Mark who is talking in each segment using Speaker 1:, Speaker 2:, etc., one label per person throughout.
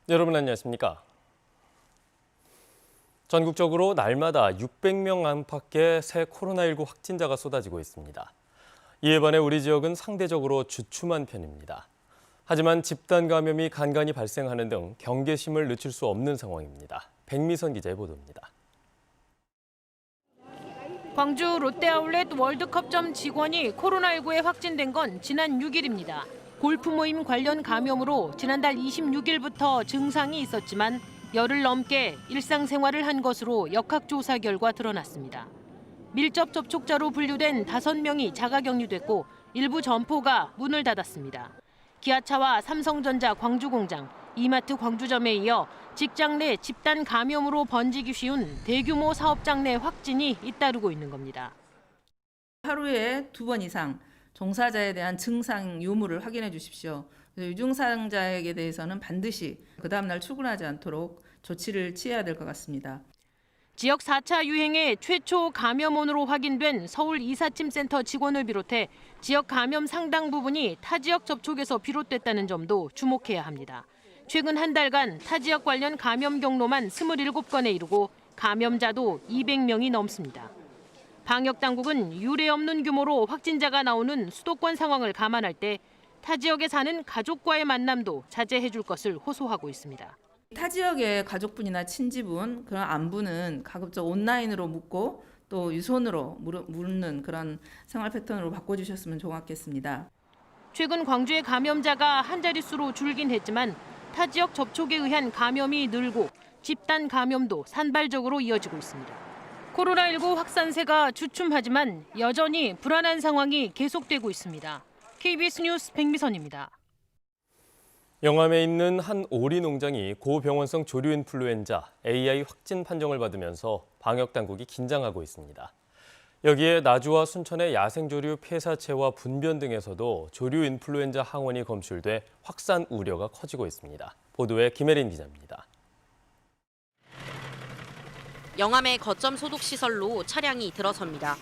Speaker 1: 여러분 안녕하십니까? 전국적으로 날마다 600명 안팎의 새 코로나19 확진자가 쏟아지고 있습니다. 이에 반해 우리 지역은 상대적으로 주춤한 편입니다. 하지만 집단 감염이 간간히 발생하는 등 경계심을 늦출 수 없는 상황입니다. 백미선 기자의 보도입니다.
Speaker 2: 광주 롯데아울렛 월드컵점 직원이 코로나19에 확진된 건 지난 6일입니다. 골프 모임 관련 감염으로 지난달 26일부터 증상이 있었지만 열흘 넘게 일상생활을 한 것으로 역학조사 결과 드러났습니다. 밀접 접촉자로 분류된 5명이 자가격리됐고 일부 점포가 문을 닫았습니다. 기아차와 삼성전자 광주공장, 이마트 광주점에 이어 직장 내 집단 감염으로 번지기 쉬운 대규모 사업장 내 확진이 잇따르고 있는 겁니다.
Speaker 3: 하루에 2번 이상 종사자에 대한 증상 유무를 확인해 주십시오. 유증상자에게 대해서는 반드시 그 다음 날 출근하지 않도록 조치를 취해야 될 것 같습니다.
Speaker 2: 지역 4차 유행의 최초 감염원으로 확인된 서울 이삿짐센터 직원을 비롯해 지역 감염 상당 부분이 타 지역 접촉에서 비롯됐다는 점도 주목해야 합니다. 최근 한 달간 타 지역 관련 감염 경로만 27건에 이르고 감염자도 200명이 넘습니다. 방역 당국은 유례 없는 규모로 확진자가 나오는 수도권 상황을 감안할 때 타 지역에 사는 가족과의 만남도 자제해 줄 것을 호소하고 있습니다.
Speaker 3: 타 지역의 가족분이나 친지분, 그런 안부는 가급적 온라인으로 묻고 또 유선으로 묻는 그런 생활 패턴으로 바꿔주셨으면 좋겠습니다.
Speaker 2: 최근 광주의 감염자가 한 자릿수로 줄긴 했지만 타 지역 접촉에 의한 감염이 늘고 집단 감염도 산발적으로 이어지고 있습니다. 코로나19 확산세가 주춤하지만 여전히 불안한 상황이 계속되고 있습니다. KBS 뉴스 백미선입니다.
Speaker 1: 영암에 있는 한 오리 농장이 고병원성 조류 인플루엔자 AI 확진 판정을 받으면서 방역 당국이 긴장하고 있습니다. 여기에 나주와 순천의 야생조류 폐사체와 분변 등에서도 조류 인플루엔자 항원이 검출돼 확산 우려가 커지고 있습니다. 보도에 김혜린 기자입니다.
Speaker 4: 영암의 거점 소독 시설로 차량이 들어섭니다.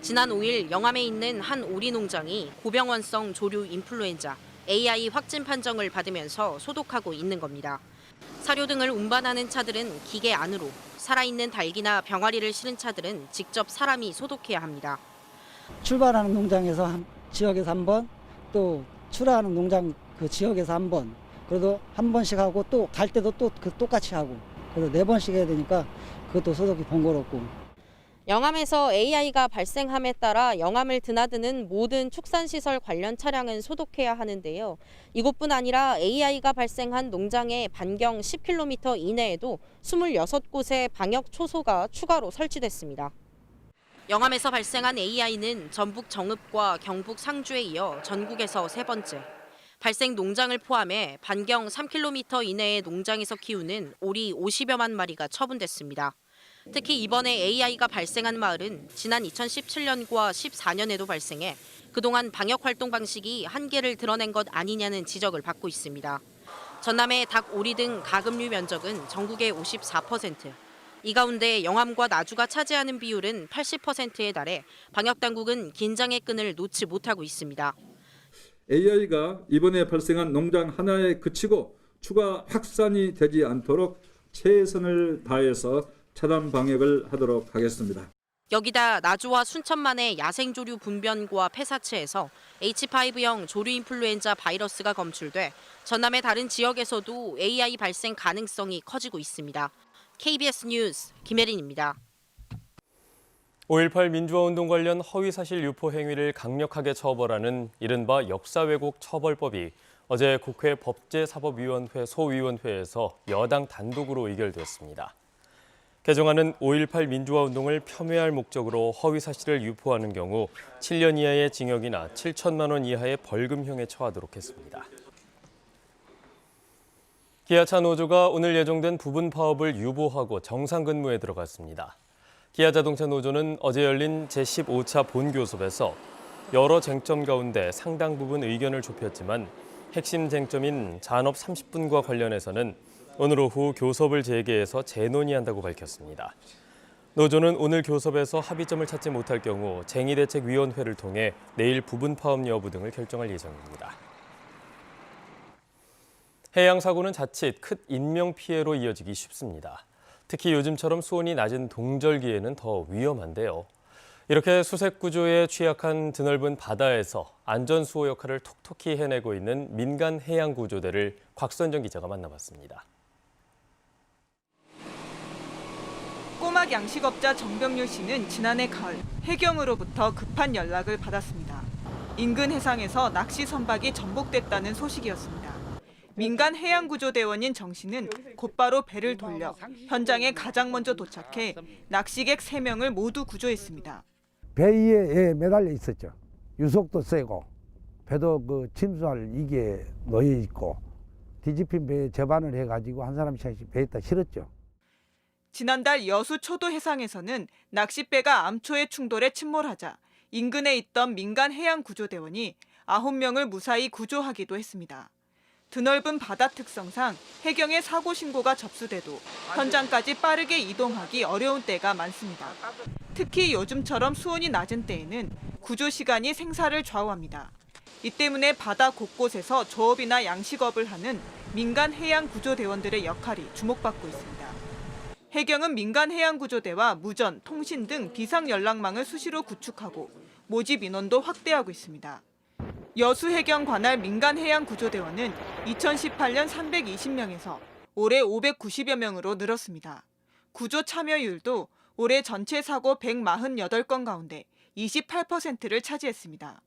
Speaker 4: 지난 5일 영암에 있는 한 오리 농장이 고병원성 조류 인플루엔자 AI 확진 판정을 받으면서 소독하고 있는 겁니다. 사료 등을 운반하는 차들은 기계 안으로, 살아있는 닭이나 병아리를 실은 차들은 직접 사람이 소독해야 합니다.
Speaker 5: 출발하는 농장에서 지역에서 한 번, 또 출하하는 농장 그 지역에서 한 번, 그래도 한 번씩 하고 또 갈 때도 또 그 똑같이 하고, 그래서 4번씩 해야 되니까 그것도 소독이 번거롭고.
Speaker 4: 영암에서 AI가 발생함에 따라 영암을 드나드는 모든 축산시설 관련 차량은 소독해야 하는데요. 이것뿐 아니라 AI가 발생한 농장의 반경 10km 이내에도 26곳의 방역 초소가 추가로 설치됐습니다. 영암에서 발생한 AI는 전북 정읍과 경북 상주에 이어 전국에서 3번째. 발생 농장을 포함해 반경 3km 이내의 농장에서 키우는 오리 50여만 마리가 처분됐습니다. 특히 이번에 AI가 발생한 마을은 지난 2017년과 14년에도 발생해 그동안 방역 활동 방식이 한계를 드러낸 것 아니냐는 지적을 받고 있습니다. 전남의 닭, 오리 등 가금류 면적은 전국의 54%. 이 가운데 영암과 나주가 차지하는 비율은 80%에 달해 방역 당국은 긴장의 끈을 놓지 못하고 있습니다.
Speaker 6: AI가 이번에 발생한 농장 하나에 그치고 추가 확산이 되지 않도록 최선을 다해서 차단 방역을 하도록 하겠습니다.
Speaker 4: 여기다 나주와 순천만의 야생조류 분변과 폐사체에서 H5형 조류 인플루엔자 바이러스가 검출돼 전남의 다른 지역에서도 AI 발생 가능성이 커지고 있습니다. KBS 뉴스 김혜린입니다.
Speaker 1: 5.18 민주화운동 관련 허위사실 유포 행위를 강력하게 처벌하는 이른바 역사왜곡 처벌법이 어제 국회 법제사법위원회 소위원회에서 여당 단독으로 의결됐습니다. 개정안은 5.18 민주화운동을 폄훼할 목적으로 허위사실을 유포하는 경우 7년 이하의 징역이나 7천만 원 이하의 벌금형에 처하도록 했습니다. 기아차 노조가 오늘 예정된 부분 파업을 유보하고 정상 근무에 들어갔습니다. 기아자동차 노조는 어제 열린 제15차 본교섭에서 여러 쟁점 가운데 상당 부분 의견을 좁혔지만 핵심 쟁점인 잔업 30분과 관련해서는 오늘 오후 교섭을 재개해서 재논의한다고 밝혔습니다. 노조는 오늘 교섭에서 합의점을 찾지 못할 경우 쟁의대책위원회를 통해 내일 부분 파업 여부 등을 결정할 예정입니다. 해양 사고는 자칫 큰 인명 피해로 이어지기 쉽습니다. 특히 요즘처럼 수온이 낮은 동절기에는 더 위험한데요. 이렇게 수색 구조에 취약한 드넓은 바다에서 안전 수호 역할을 톡톡히 해내고 있는 민간 해양 구조대를 곽선정 기자가 만나봤습니다.
Speaker 7: 꼬막 양식업자 정병률 씨는 지난해 가을 해경으로부터 급한 연락을 받았습니다. 인근 해상에서 낚시 선박이 전복됐다는 소식이었습니다. 민간 해양구조대원인 정 씨는 곧바로 배를 돌려 현장에 가장 먼저 도착해 낚시객 3명을 모두 구조했습니다.
Speaker 8: 배 위에 매달려 있었죠. 유속도 세고 배도 그 침수할 이게 놓여 있고 뒤집힌 배에 접안을 해가지고 한 사람씩 배에다 실었죠.
Speaker 7: 지난달 여수 초도 해상에서는 낚싯배가 암초의 충돌에 침몰하자 인근에 있던 민간 해양구조대원이 9명을 무사히 구조하기도 했습니다. 드넓은 바다 특성상 해경에 사고 신고가 접수돼도 현장까지 빠르게 이동하기 어려운 때가 많습니다. 특히 요즘처럼 수온이 낮은 때에는 구조 시간이 생사를 좌우합니다. 이 때문에 바다 곳곳에서 조업이나 양식업을 하는 민간 해양구조대원들의 역할이 주목받고 있습니다. 해경은 민간 해양구조대와 무전, 통신 등 비상연락망을 수시로 구축하고 모집 인원도 확대하고 있습니다. 여수해경 관할 민간 해양구조대원은 2018년 320명에서 올해 590여 명으로 늘었습니다. 구조 참여율도 올해 전체 사고 148건 가운데 28%를 차지했습니다.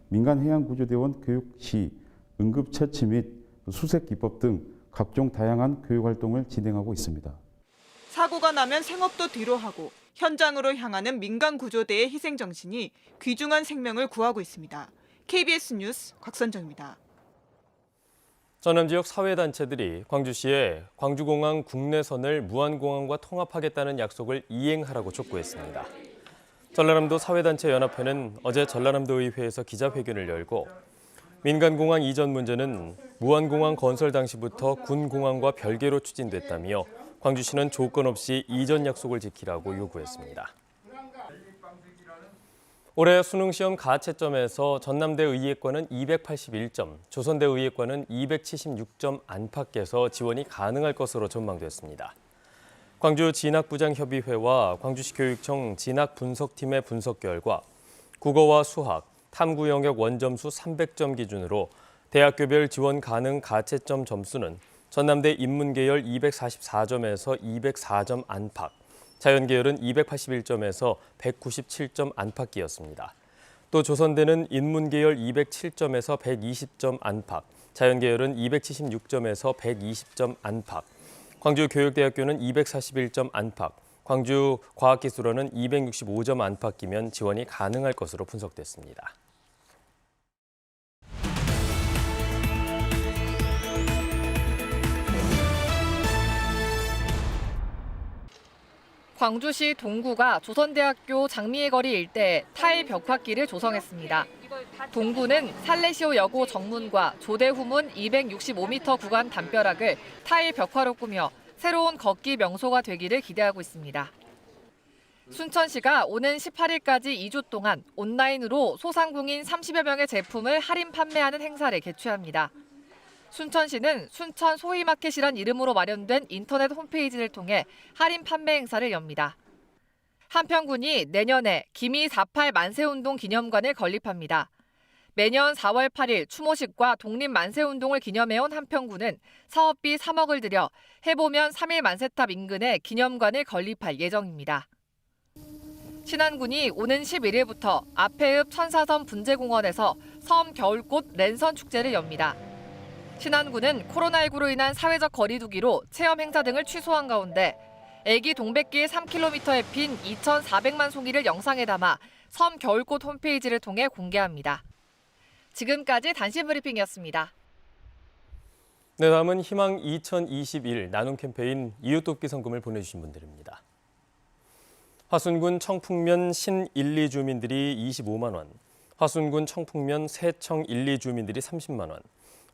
Speaker 9: 민간 해양구조대원 교육 시 응급처치 및 수색 기법 등 각종 다양한 교육 활동을 진행하고 있습니다.
Speaker 7: 사고가 나면 생업도 뒤로 하고 현장으로 향하는 민간 구조대의 희생 정신이 귀중한 생명을 구하고 있습니다. KBS 뉴스 곽선정입니다.
Speaker 1: 전남 지역 사회단체들이 광주시에 광주공항 국내선을 무안공항과 통합하겠다는 약속을 이행하라고 촉구했습니다. 전라남도 사회단체 연합회는 어제 전라남도 의회에서 기자회견을 열고 민간공항 이전 문제는 무안공항 건설 당시부터 군공항과 별개로 추진됐다며 광주시는 조건 없이 이전 약속을 지키라고 요구했습니다. 올해 수능시험 가채점에서 전남대 의예과는 281점, 조선대 의예과는 276점 안팎에서 지원이 가능할 것으로 전망됐습니다. 광주 진학부장협의회와 광주시 교육청 진학분석팀의 분석 결과 국어와 수학, 탐구 영역 원점수 300점 기준으로 대학교별 지원 가능 가채점 점수는 전남대 인문계열 244점에서 204점 안팎, 자연계열은 281점에서 197점 안팎이었습니다. 또 조선대는 인문계열 207점에서 120점 안팎, 자연계열은 276점에서 120점 안팎, 광주교육대학교는 241점 안팎, 광주과학기술원은 265점 안팎이면 지원이 가능할 것으로 분석됐습니다.
Speaker 10: 광주시 동구가 조선대학교 장미의 거리 일대에 타일 벽화길을 조성했습니다. 동구는 살레시오 여고 정문과 조대 후문 265m 구간 담벼락을 타일 벽화로 꾸며 새로운 걷기 명소가 되기를 기대하고 있습니다. 순천시가 오는 18일까지 2주 동안 온라인으로 소상공인 30여 명의 제품을 할인 판매하는 행사를 개최합니다. 순천시는 순천 소희마켓이란 이름으로 마련된 인터넷 홈페이지를 통해 할인 판매 행사를 엽니다. 한평군이 내년에 기미 4.8 만세운동 기념관을 건립합니다. 매년 4월 8일 추모식과 독립 만세운동을 기념해온 한평군은 사업비 3억을 들여 해보면 3일 만세탑 인근에 기념관을 건립할 예정입니다. 신안군이 오는 11일부터 앞해읍 천사섬 분재공원에서 섬 겨울꽃 랜선 축제를 엽니다. 신안군은 코로나19로 인한 사회적 거리두기로 체험 행사 등을 취소한 가운데 애기 동백길 3km에 핀 2,400만 송이를 영상에 담아 섬 겨울꽃 홈페이지를 통해 공개합니다. 지금까지 단신 브리핑이었습니다.
Speaker 1: 네, 다음은 희망 2021 나눔 캠페인 이웃돕기 성금을 보내주신 분들입니다. 화순군 청풍면 신 1, 2 주민들이 25만 원, 화순군 청풍면 세청 1, 2 주민들이 30만 원,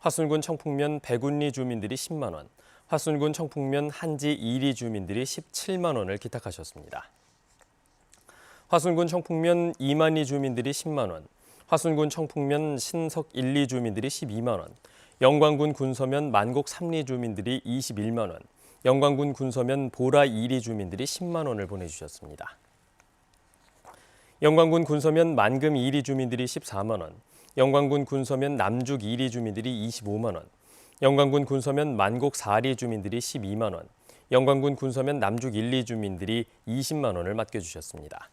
Speaker 1: 화순군 청풍면 백운리 주민들이 10만 원, 화순군 청풍면 한지 2리 주민들이 17만 원을 기탁하셨습니다. 화순군 청풍면 이만리 주민들이 10만 원, 화순군 청풍면 신석 1, 2 주민들이 12만 원, 영광군 군서면 만곡 3리 주민들이 21만 원, 영광군 군서면 보라 2리 주민들이 10만 원을 보내주셨습니다. 영광군 군서면 만금 2리 주민들이 14만 원, 영광군 군서면 남죽 2리 주민들이 25만 원, 영광군 군서면 만곡 4리 주민들이 12만 원, 영광군 군서면 남죽 1, 2 주민들이 20만 원을 맡겨주셨습니다.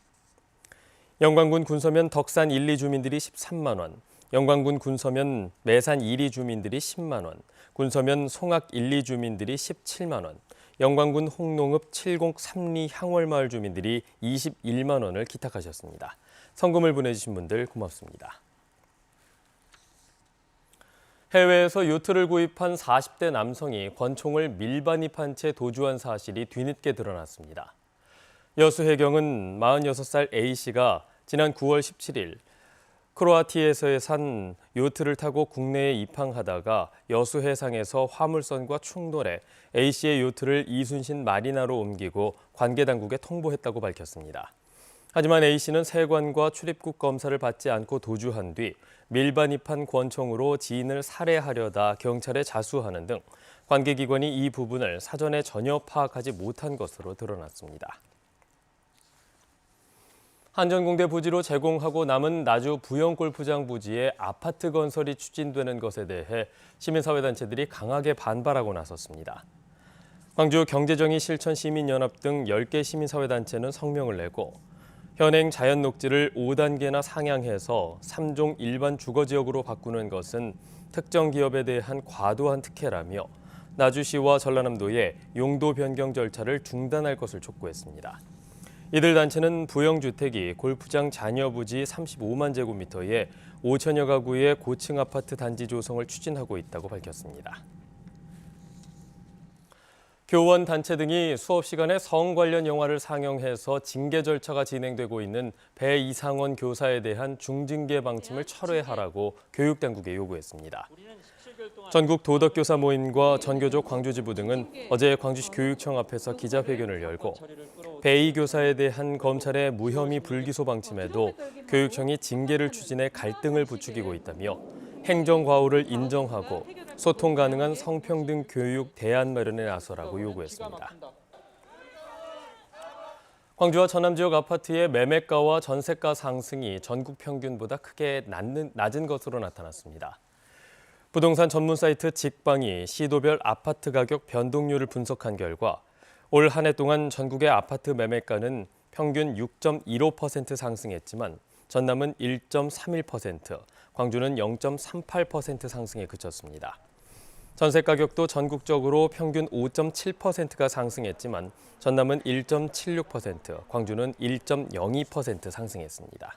Speaker 1: 영광군 군서면 덕산 1, 2 주민들이 13만 원, 영광군 군서면 매산 1, 2 주민들이 10만 원, 군서면 송악 1, 2 주민들이 17만 원, 영광군 홍농읍 703리 향월마을 주민들이 21만 원을 기탁하셨습니다. 성금을 보내주신 분들 고맙습니다. 해외에서 요트를 구입한 40대 남성이 권총을 밀반입한 채 도주한 사실이 뒤늦게 드러났습니다. 여수 해경은 46살 A씨가 지난 9월 17일 크로아티아에서 산 요트를 타고 국내에 입항하다가 여수 해상에서 화물선과 충돌해 A씨의 요트를 이순신 마리나로 옮기고 관계당국에 통보했다고 밝혔습니다. 하지만 A씨는 세관과 출입국 검사를 받지 않고 도주한 뒤 밀반입한 권총으로 지인을 살해하려다 경찰에 자수하는 등 관계기관이 이 부분을 사전에 전혀 파악하지 못한 것으로 드러났습니다. 한전공대 부지로 제공하고 남은 나주 부영골프장 부지에 아파트 건설이 추진되는 것에 대해 시민사회단체들이 강하게 반발하고 나섰습니다. 광주 경제정의 실천시민연합 등 10개 시민사회단체는 성명을 내고 현행 자연녹지를 5단계나 상향해서 3종 일반 주거지역으로 바꾸는 것은 특정 기업에 대한 과도한 특혜라며 나주시와 전라남도의 용도 변경 절차를 중단할 것을 촉구했습니다. 이들 단체는 부영주택이 골프장 잔여 부지 35만 제곱미터에 5천여 가구의 고층 아파트 단지 조성을 추진하고 있다고 밝혔습니다. 교원 단체 등이 수업 시간에 성 관련 영화를 상영해서 징계 절차가 진행되고 있는 배이상원 교사에 대한 중징계 방침을 철회하라고 교육당국에 요구했습니다. 전국 도덕교사 모임과 전교조 광주지부 등은 어제 광주시 교육청 앞에서 기자회견을 열고 배이 교사에 대한 검찰의 무혐의 불기소 방침에도 교육청이 징계를 추진해 갈등을 부추기고 있다며 행정과오를 인정하고 소통 가능한 성평등 교육 대안 마련에 나서라고 요구했습니다. 광주와 전남 지역 아파트의 매매가와 전세가 상승이 전국 평균보다 크게 낮은 것으로 나타났습니다. 부동산 전문 사이트 직방이 시도별 아파트 가격 변동률을 분석한 결과 올 한 해 동안 전국의 아파트 매매가는 평균 6.15% 상승했지만 전남은 1.31%, 광주는 0.38% 상승에 그쳤습니다. 전세 가격도 전국적으로 평균 5.7%가 상승했지만 전남은 1.76%, 광주는 1.02% 상승했습니다.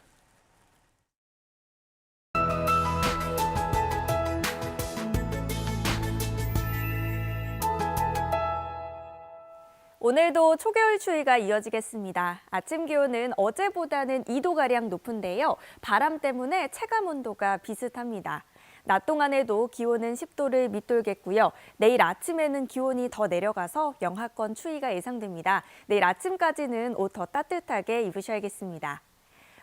Speaker 11: 오늘도 초겨울 추위가 이어지겠습니다. 아침 기온은 어제보다는 2도가량 높은데요. 바람 때문에 체감 온도가 비슷합니다. 낮 동안에도 기온은 10도를 밑돌겠고요. 내일 아침에는 기온이 더 내려가서 영하권 추위가 예상됩니다. 내일 아침까지는 옷 더 따뜻하게 입으셔야겠습니다.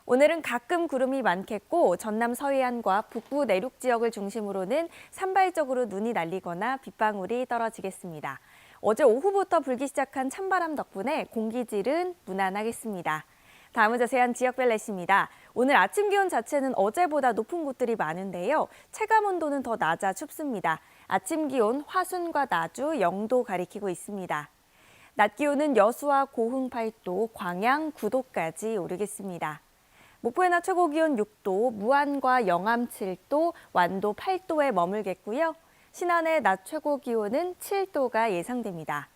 Speaker 11: 오늘은 가끔 구름이 많겠고 전남 서해안과 북부 내륙 지역을 중심으로는 산발적으로 눈이 날리거나 빗방울이 떨어지겠습니다. 어제 오후부터 불기 시작한 찬바람 덕분에 공기질은 무난하겠습니다. 다음은 자세한 지역별 날씨입니다. 오늘 아침 기온 자체는 어제보다 높은 곳들이 많은데요. 체감 온도는 더 낮아 춥습니다. 아침 기온 화순과 나주 0도 가리키고 있습니다. 낮 기온은 여수와 고흥 8도, 광양 9도까지 오르겠습니다. 목포의 낮 최고 기온 6도, 무안과 영암 7도, 완도 8도에 머물겠고요. 신안의 낮 최고 기온은 7도가 예상됩니다.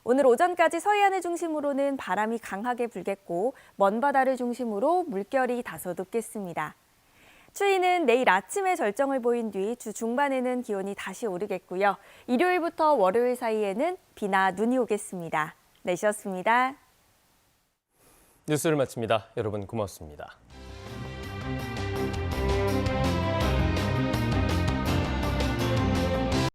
Speaker 11: 오늘 오전까지 서해안을 중심으로는 바람이 강하게 불겠고 먼 바다를 중심으로 물결이 다소 높겠습니다. 추위는 내일 아침에 절정을 보인 뒤 주 중반에는 기온이 다시 오르겠고요. 일요일부터 월요일 사이에는 비나 눈이 오겠습니다. 날씨였습니다.
Speaker 1: 뉴스를 마칩니다. 여러분 고맙습니다.